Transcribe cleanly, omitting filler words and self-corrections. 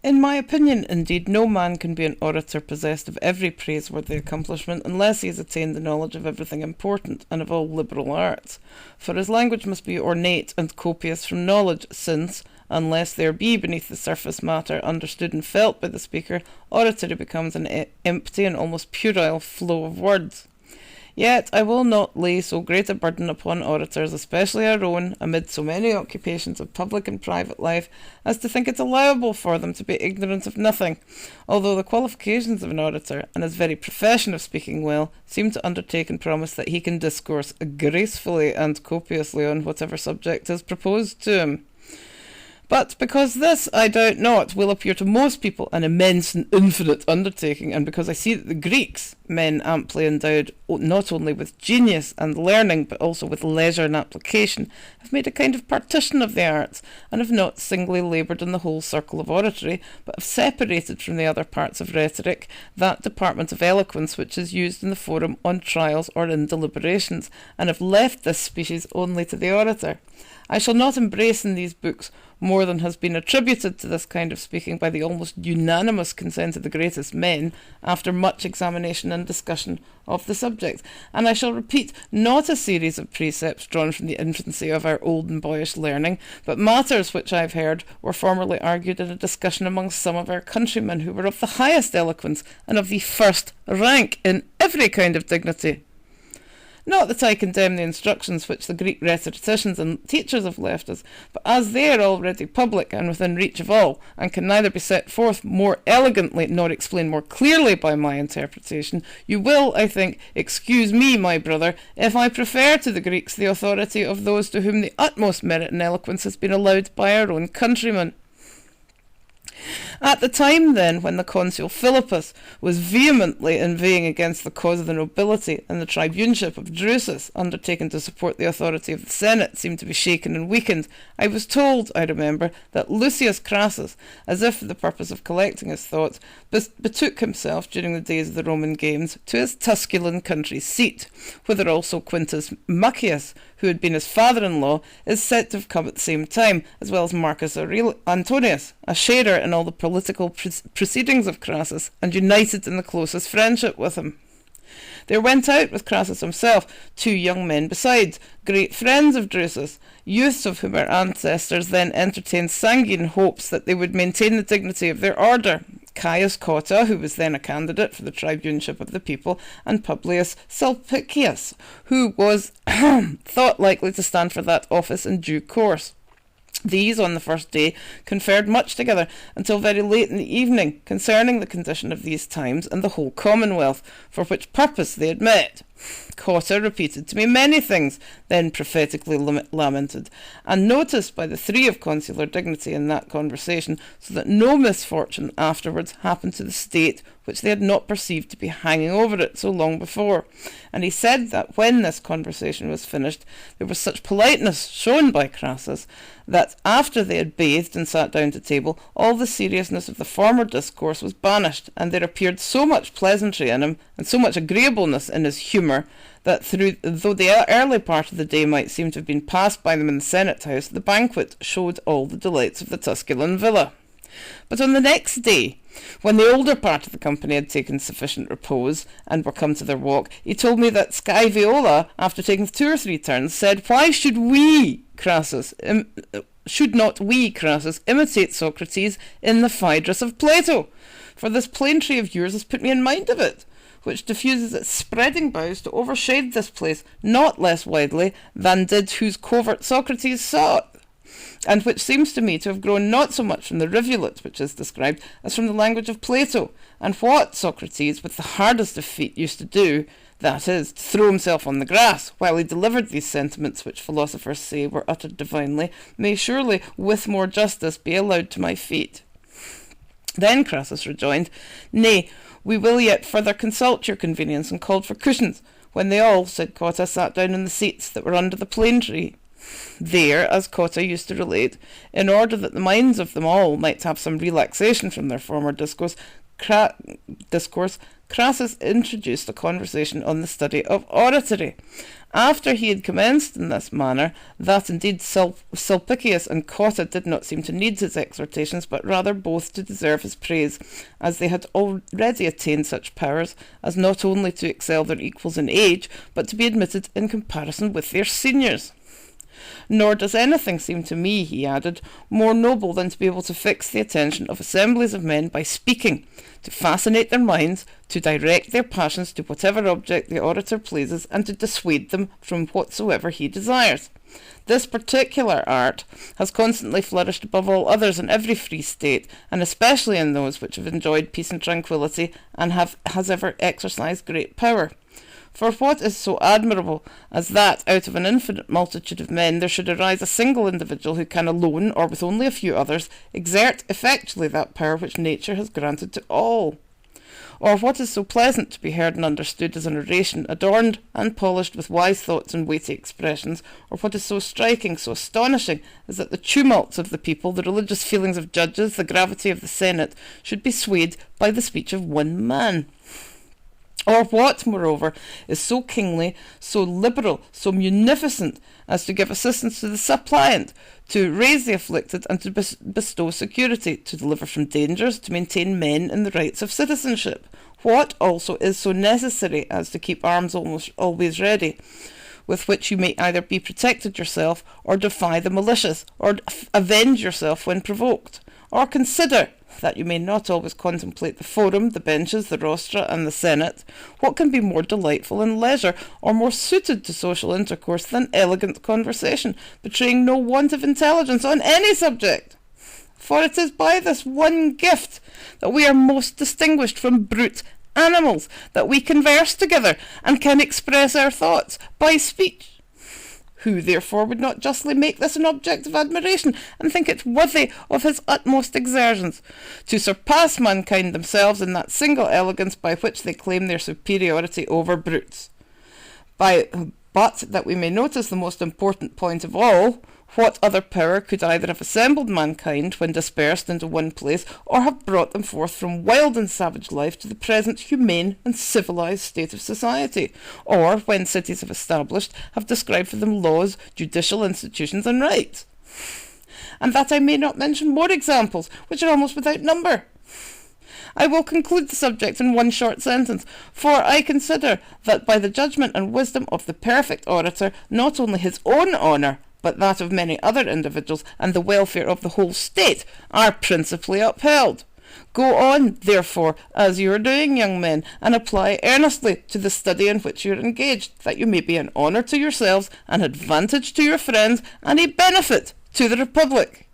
In my opinion, indeed, no man can be an orator possessed of every praiseworthy accomplishment unless he has attained the knowledge of everything important and of all liberal arts. For his language must be ornate and copious from knowledge, since, unless there be beneath the surface matter understood and felt by the speaker, oratory becomes an empty and almost puerile flow of words. Yet I will not lay so great a burden upon orators, especially our own, amid so many occupations of public and private life, as to think it allowable for them to be ignorant of nothing, although the qualifications of an orator, and his very profession of speaking well, seem to undertake and promise that he can discourse gracefully and copiously on whatever subject is proposed to him. But because this, I doubt not, will appear to most people an immense and infinite undertaking, and because I see that the Greeks, men amply endowed not only with genius and learning, but also with leisure and application, have made a kind of partition of the arts, and have not singly laboured in the whole circle of oratory, but have separated from the other parts of rhetoric that department of eloquence which is used in the forum on trials or in deliberations, and have left this species only to the orator. I shall not embrace in these books more than has been attributed to this kind of speaking by the almost unanimous consent of the greatest men, after much examination and discussion of the subject, and I shall repeat not a series of precepts drawn from the infancy of our old and boyish learning, but matters which I have heard were formerly argued in a discussion among some of our countrymen who were of the highest eloquence and of the first rank in every kind of dignity. Not that I condemn the instructions which the Greek rhetoricians and teachers have left us, but as they are already public and within reach of all, and can neither be set forth more elegantly nor explained more clearly by my interpretation, you will, I think, excuse me, my brother, if I prefer to the Greeks the authority of those to whom the utmost merit and eloquence has been allowed by our own countrymen. At the time, then, when the consul Philippus was vehemently inveighing against the cause of the nobility, and the tribuneship of Drusus, undertaken to support the authority of the Senate, seemed to be shaken and weakened, I was told, I remember, that Lucius Crassus, as if for the purpose of collecting his thoughts, betook himself, during the days of the Roman games, to his Tusculan country seat, whither also Quintus Macius, who had been his father-in-law, is said to have come at the same time, as well as Marcus Antonius, a sharer in all the political proceedings of Crassus, and united in the closest friendship with him. There went out with Crassus himself 2 young men besides, great friends of Drusus, youths of whom our ancestors then entertained sanguine hopes that they would maintain the dignity of their order, Caius Cotta, who was then a candidate for the tribuneship of the people, and Publius Sulpicius, who was thought likely to stand for that office in due course. These, on the first day, conferred much together until very late in the evening concerning the condition of these times and the whole commonwealth, for which purpose they had met. Cotta repeated to me many things then prophetically lamented, and noticed by the 3 of consular dignity in that conversation, so that no misfortune afterwards happened to the state which they had not perceived to be hanging over it so long before. And he said that when this conversation was finished, there was such politeness shown by Crassus, that after they had bathed and sat down to table, all the seriousness of the former discourse was banished, and there appeared so much pleasantry in him, and so much agreeableness in his humour, that though the early part of the day might seem to have been passed by them in the Senate House, the banquet showed all the delights of the Tusculan villa. But on the next day, when the older part of the company had taken sufficient repose, and were come to their walk, he told me that Scaevola, after taking 2 or 3 turns, said, "Why should not we, Crassus, imitate Socrates in the Phaedrus of Plato? For this plane tree of yours has put me in mind of it, which diffuses its spreading boughs to overshade this place not less widely than did whose covert Socrates sought, and which seems to me to have grown not so much from the rivulet which is described as from the language of Plato, and what Socrates with the hardest of feet used to do, that is, to throw himself on the grass while he delivered these sentiments which philosophers say were uttered divinely, may surely with more justice be allowed to my feet." Then Crassus rejoined, "Nay, we will yet further consult your convenience," and called for cushions, when they all, said Cotta, sat down in the seats that were under the plane tree. There, as Cotta used to relate, in order that the minds of them all might have some relaxation from their former discourse, Crassus introduced a conversation on the study of oratory. After he had commenced in this manner, that indeed Sulpicius and Cotta did not seem to need his exhortations, but rather both to deserve his praise, as they had already attained such powers as not only to excel their equals in age, but to be admitted in comparison with their seniors. Nor does anything seem to me, he added, more noble than to be able to fix the attention of assemblies of men by speaking, to fascinate their minds, to direct their passions to whatever object the orator pleases, and to dissuade them from whatsoever he desires. This particular art has constantly flourished above all others in every free state, and especially in those which have enjoyed peace and tranquillity, and has ever exercised great power. For what is so admirable as that, out of an infinite multitude of men, there should arise a single individual who can alone, or with only a few others, exert effectually that power which nature has granted to all? Or what is so pleasant to be heard and understood as an oration, adorned and polished with wise thoughts and weighty expressions? Or what is so striking, so astonishing, as that the tumults of the people, the religious feelings of judges, the gravity of the Senate, should be swayed by the speech of one man? Or what, moreover, is so kingly, so liberal, so munificent, as to give assistance to the suppliant, to raise the afflicted, and to bestow security, to deliver from dangers, to maintain men in the rights of citizenship? What also is so necessary as to keep arms almost always ready, with which you may either be protected yourself, or defy the malicious, or avenge yourself when provoked? Or consider that you may not always contemplate the forum, the benches, the rostra, and the senate. What can be more delightful in leisure, or more suited to social intercourse, than elegant conversation, betraying no want of intelligence on any subject? For it is by this one gift that we are most distinguished from brute animals, that we converse together, and can express our thoughts by speech. Who, therefore, would not justly make this an object of admiration, and think it worthy of his utmost exertions, to surpass mankind themselves in that single elegance by which they claim their superiority over brutes? But that we may notice the most important point of all, what other power could either have assembled mankind when dispersed into one place, or have brought them forth from wild and savage life to the present humane and civilized state of society, or, when cities have established, have described for them laws, judicial institutions, and rights? And that I may not mention more examples, which are almost without number. I will conclude the subject in one short sentence, for I consider that by the judgment and wisdom of the perfect orator, not only his own honour, but that of many other individuals, and the welfare of the whole state, are principally upheld. Go on, therefore, as you are doing, young men, and apply earnestly to the study in which you are engaged, that you may be an honour to yourselves, an advantage to your friends, and a benefit to the Republic.